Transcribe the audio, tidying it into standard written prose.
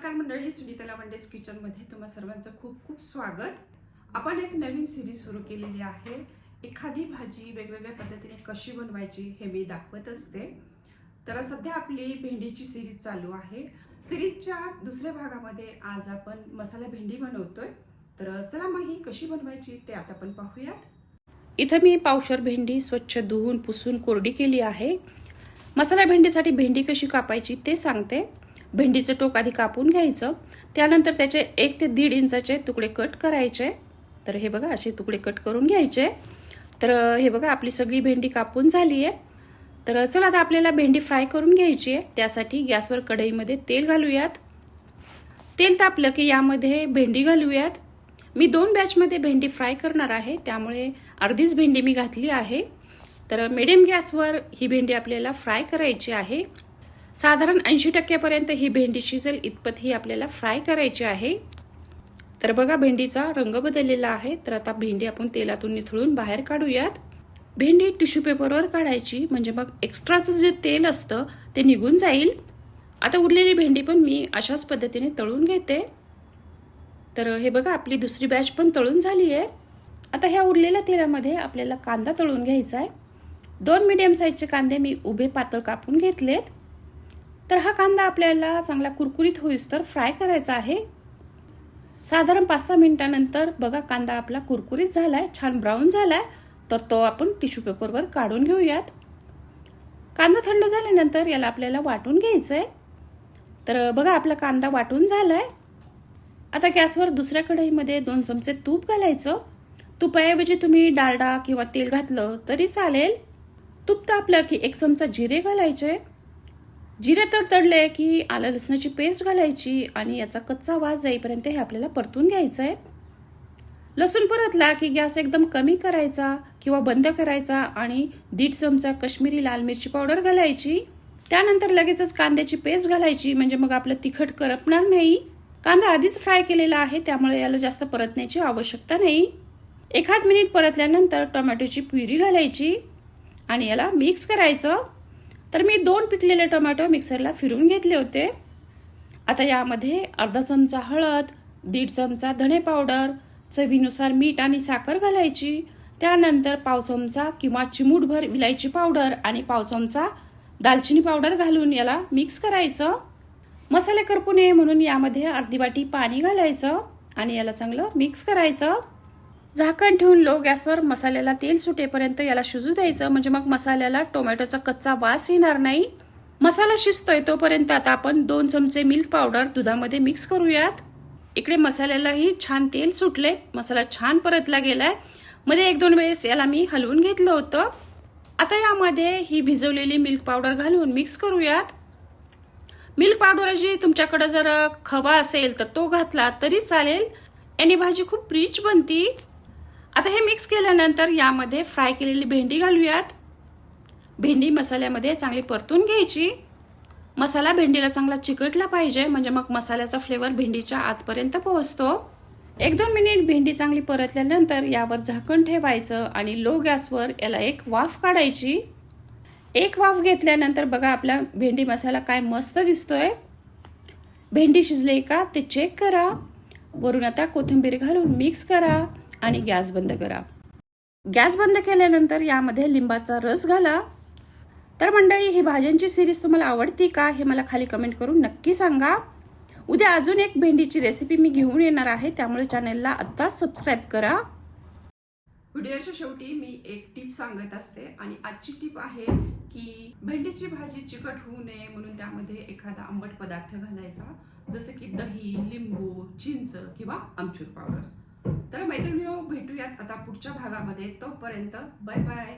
नमस्कार मंडळी, सुनीता लावंडेज किचनमध्ये तुम्हा सर्वांचं खूप खूप स्वागत. आपण एक नवीन सिरीज सुरू केलेली आहे. एखादी भाजी वेगवेगळ्या पद्धतीने कशी बनवायची हे मी दाखवत असते. तर सध्या आपली भेंडीची सिरीज चालू आहे. सिरीजच्या दुसऱ्या भागामध्ये आज आपण मसाला भेंडी बनवतोय. तर चला मग ही कशी बनवायची ते आता आपण पाहूयात. इथं मी पावशर भेंडी स्वच्छ धुवून पुसून कोरडी केली आहे. मसाला भेंडीसाठी भेंडी कशी कापायची ते सांगते. भेंडीचं टोक आधी कापून घ्यायचं, त्यानंतर त्याचे 1 ते 1.5 इंचाचे तुकडे कट करायचे. तर हे बघा असे तुकडे कट करून घ्यायचे. तर हे बघा आपली सगळी भेंडी कापून झाली आहे. तर चला आता आपल्याला भेंडी फ्राय करून घ्यायची आहे. त्यासाठी गॅसवर कढईमध्ये तेल घालूयात. तेल तापलं की यामध्ये भेंडी घालूयात. मी 2 बॅचमध्ये भेंडी फ्राय करणार आहे, त्यामुळे अर्धीच भेंडी मी घातली आहे. तर मिडियम गॅसवर ही भेंडी आपल्याला फ्राय करायची आहे. साधारण 80% ही भेंडी शिजेल इतपत ही आपल्याला फ्राय करायची आहे. तर बघा भेंडीचा रंग बदललेला आहे. तर आता भेंडी आपण तेलातून निथळून बाहेर काढूयात. भेंडी टिश्यू पेपरवर काढायची, म्हणजे मग एक्स्ट्राचं जे तेल असतं ते निघून जाईल. आता उरलेली भेंडी पण मी अशाच पद्धतीने तळून घेते. तर हे बघा आपली दुसरी बॅच पण तळून झाली आहे. आता ह्या उरलेल्या तेलामध्ये आपल्याला कांदा तळून घ्यायचा आहे. 2 मीडियम साईजचे कांदे मी उभे पातळ कापून घेतलेत. तर हा कांदा आपल्याला चांगला कुरकुरीत होईस्तोवर फ्राय करायचा आहे. साधारण 5-6 मिनिटांनंतर बघा कांदा आपला कुरकुरीत झालाय, छान ब्राऊन झालाय. तर तो आपण टिश्यू पेपरवर काढून घेऊयात. कांदा थंड झाल्यानंतर याला आपल्याला वाटून घ्यायचंय. तर बघा आपला कांदा वाटून झालाय. आता गॅसवर दुसऱ्या कढईमध्ये 2 चमचे तूप घालायचं. तुपाऐवजी तुम्ही डालडा किंवा तेल घातलं तरी चालेल. तूप तापलं की 1 चमचा जिरे घालायचे. जिरे तडतडले की आलं लसणाची पेस्ट घालायची आणि याचा कच्चा वास जाईपर्यंत हे आपल्याला परतून घ्यायचं आहे. लसूण परतला की गॅस एकदम कमी करायचा किंवा बंद करायचा आणि 1.5 चमचा काश्मीरी लाल मिरची पावडर घालायची. त्यानंतर लगेचच कांद्याची पेस्ट घालायची, म्हणजे मग आपलं तिखट करपणार नाही. कांदा आधीच फ्राय केलेला आहे, त्यामुळे याला जास्त परतण्याची आवश्यकता नाही. 1 मिनिट परतल्यानंतर टोमॅटोची प्युरी घालायची आणि याला मिक्स करायचं. तर मी 2 पिकलेले टोमॅटो मिक्सरला फिरून घेतले होते. आता यामध्ये अर्धा चमचा हळद, 1.5 चमचा धणे पावडर, चवीनुसार मीठ आणि साखर घालायची. त्यानंतर पाव चमचा किंवा चिमूटभर विलायची पावडर आणि पाव चमचा दालचिनी पावडर घालून याला मिक्स करायचं. मसाले करपू नये म्हणून यामध्ये अर्धी वाटी पाणी घालायचं आणि याला चांगलं मिक्स करायचं. झाकण ठेवून लो गॅसवर मसाल्याला तेल सुटेपर्यंत याला शिजू द्यायचं, म्हणजे मग मसाल्याला टोमॅटोचा कच्चा वास येणार नाही. मसाला शिजतोय तोपर्यंत आता आपण 2 चमचे मिल्क पावडर दुधामध्ये मिक्स करूयात. इकडे मसाल्यालाही छान तेल सुटले, मसाला छान परतला गेलाय. मध्ये 1-2 वेळेस याला मी हलवून घेतलं होतं. आता यामध्ये ही भिजवलेली मिल्क पावडर घालून मिक्स करूयात. मिल्क पावडरची तुमच्याकडे जर खवा असेल तर तो घातला तरी चालेल. याने भाजी खूप रिच बनती. आता हे मिक्स केल्यानंतर यामध्ये फ्राय केलेली भेंडी घालूयात. भेंडी मसाल्यामध्ये चांगली परतून घ्यायची. मसाला भेंडीला चांगला चिकटला पाहिजे, म्हणजे मग मसाल्याचा फ्लेवर भेंडीच्या आतपर्यंत पोहोचतो. 1-2 मिनिट भेंडी चांगली परतल्यानंतर यावर झाकण ठेवायचं आणि लो गॅसवर याला 1 वाफ काढायची. 1 वाफ घेतल्यानंतर बघा आपला भेंडी मसाला काय मस्त दिसतोय. भेंडी शिजले का ते चेक करा. वरून आता कोथिंबीर घालून मिक्स करा आणि गॅस बंद करा. गॅस बंद केल्यानंतर यामध्ये लिंबाचा रस घाला. तर मंडळी, ही भाज्यांची सिरीज तुम्हाला आवडती का हे मला खाली कमेंट करून नक्की सांगा. उद्या अजून एक भेंडीची रेसिपी मी घेऊन येणार आहे, त्यामुळे चॅनलला आत्ताच सबस्क्राईब करा. व्हिडिओच्या शेवटी मी एक टिप सांगत असते आणि आजची टिप आहे की भेंडीची भाजी चिकट होऊ नये म्हणून त्यामध्ये एखादा आंबट पदार्थ घालायचा, जसं की दही, लिंबू, चिंच किंवा आमचूर पावडर. तर मैत्रिणींनो, भेटूयात आता पुढच्या भागामध्ये. तोपर्यंत बाय बाय.